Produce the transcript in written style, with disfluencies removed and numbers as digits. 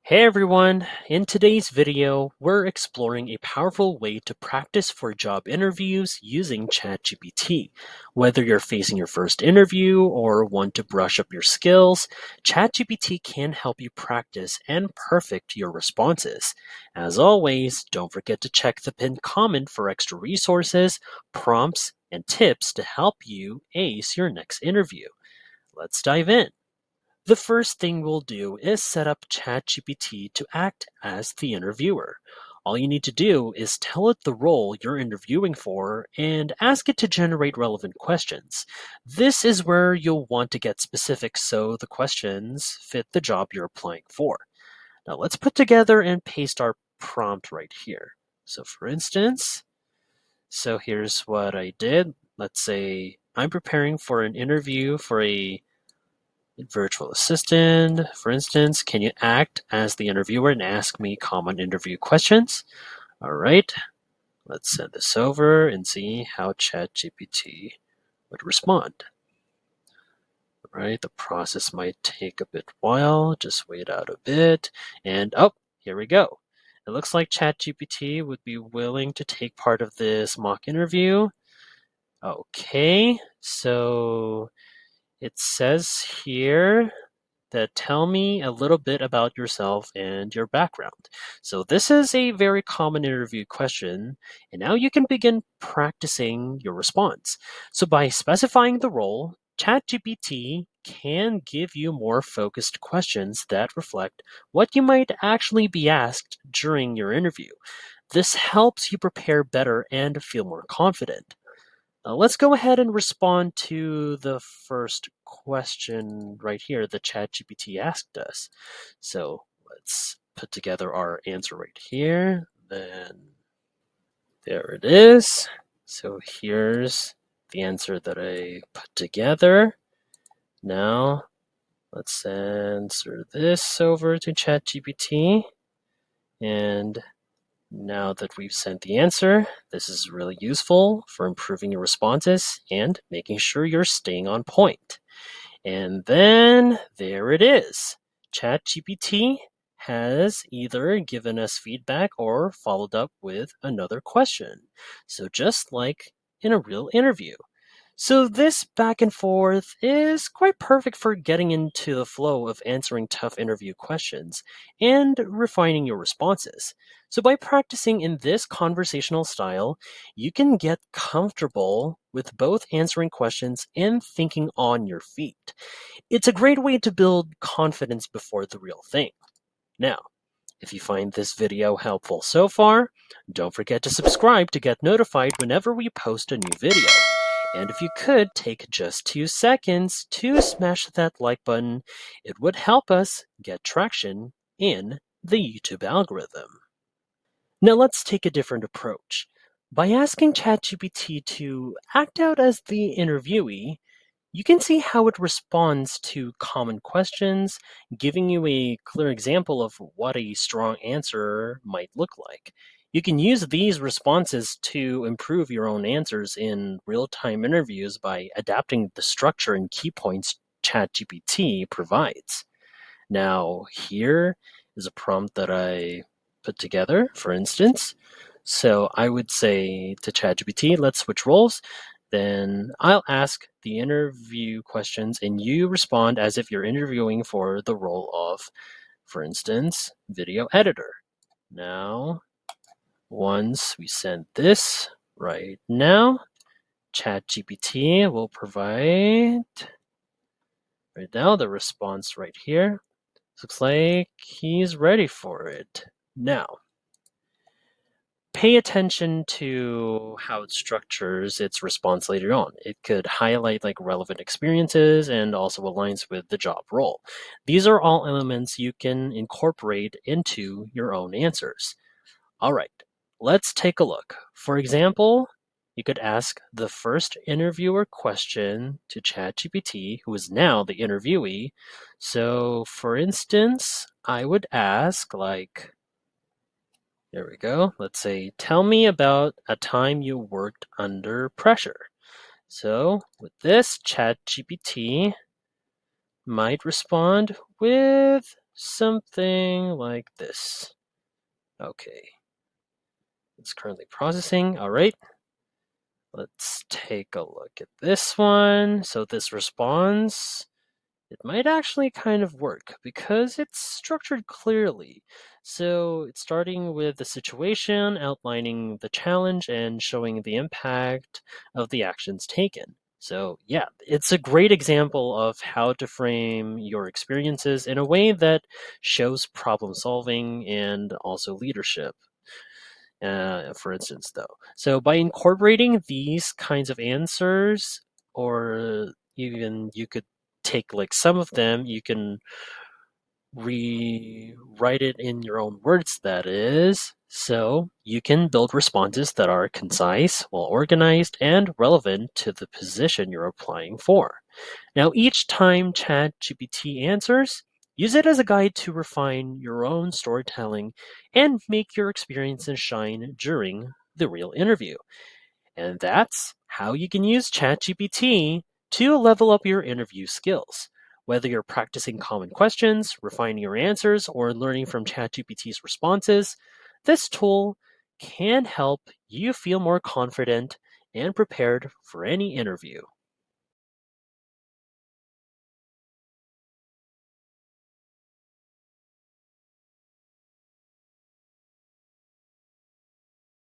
Hey everyone! In today's video, we're exploring a powerful way to practice for job interviews using ChatGPT. Whether you're facing your first interview or want to brush up your skills, ChatGPT can help you practice and perfect your responses. As always, don't forget to check the pinned comment for extra resources, prompts, and tips to help you ace your next interview. Let's dive in. The first thing we'll do is set up ChatGPT to act as the interviewer. All you need to do is tell it the role you're interviewing for and ask it to generate relevant questions. This is where you'll want to get specific so the questions fit the job you're applying for. Now let's put together and paste our prompt right here. So for instance, here's what I did. Let's say I'm preparing for an interview for a virtual assistant, for instance, can you act as the interviewer and ask me common interview questions? All right, let's send this over and see how ChatGPT would respond. All right, the process might take a bit while. Just wait out a bit. And oh, here we go. It looks like ChatGPT would be willing to take part of this mock interview. Okay, so it says here that tell me a little bit about yourself and your background. So this is a very common interview question, and now you can begin practicing your response. So by specifying the role, ChatGPT can give you more focused questions that reflect what you might actually be asked during your interview. This helps you prepare better and feel more confident. Let's go ahead and respond to the first question right here that ChatGPT asked us. So let's put together our answer right here. Then there it is. So here's the answer that I put together. Now let's answer this over to ChatGPT. And now that we've sent the answer, this is really useful for improving your responses and making sure you're staying on point. And then there it is. ChatGPT has either given us feedback or followed up with another question. So just like in a real interview. So this back and forth is quite perfect for getting into the flow of answering tough interview questions and refining your responses. So by practicing in this conversational style, you can get comfortable with both answering questions and thinking on your feet. It's a great way to build confidence before the real thing. Now, if you find this video helpful so far, don't forget to subscribe to get notified whenever we post a new video. And if you could take just 2 seconds to smash that like button, it would help us get traction in the YouTube algorithm. Now let's take a different approach. By asking ChatGPT to act out as the interviewee, you can see how it responds to common questions, giving you a clear example of what a strong answer might look like. You can use these responses to improve your own answers in real-time interviews by adapting the structure and key points ChatGPT provides. Now, here is a prompt that I put together, for instance. So I would say to ChatGPT, let's switch roles. Then I'll ask the interview questions and you respond as if you're interviewing for the role of, for instance, video editor. Now, once we send this right now, ChatGPT will provide right now the response right here. Looks like he's ready for it. Now, pay attention to how it structures its response later on. It could highlight like relevant experiences and also aligns with the job role. These are all elements you can incorporate into your own answers. All right, let's take a look. For example, you could ask the first interviewer question to ChatGPT, who is now the interviewee. So, for instance, I would ask, like, there we go. Let's say, tell me about a time you worked under pressure. So, with this, ChatGPT might respond with something like this. Okay, it's currently processing. All right, let's take a look at this one. So this responds. It might actually kind of work because it's structured clearly. So it's starting with the situation, outlining the challenge, and showing the impact of the actions taken. So, yeah, it's a great example of how to frame your experiences in a way that shows problem solving and also leadership. For instance, though. So, by incorporating these kinds of answers, or even you could take like some of them, you can rewrite it in your own words, that is. So you can build responses that are concise, well organized, and relevant to the position you're applying for. Now, each time ChatGPT answers, use it as a guide to refine your own storytelling and make your experiences shine during the real interview. And that's how you can use ChatGPT to level up your interview skills. Whether you're practicing common questions, refining your answers, or learning from ChatGPT's responses, this tool can help you feel more confident and prepared for any interview.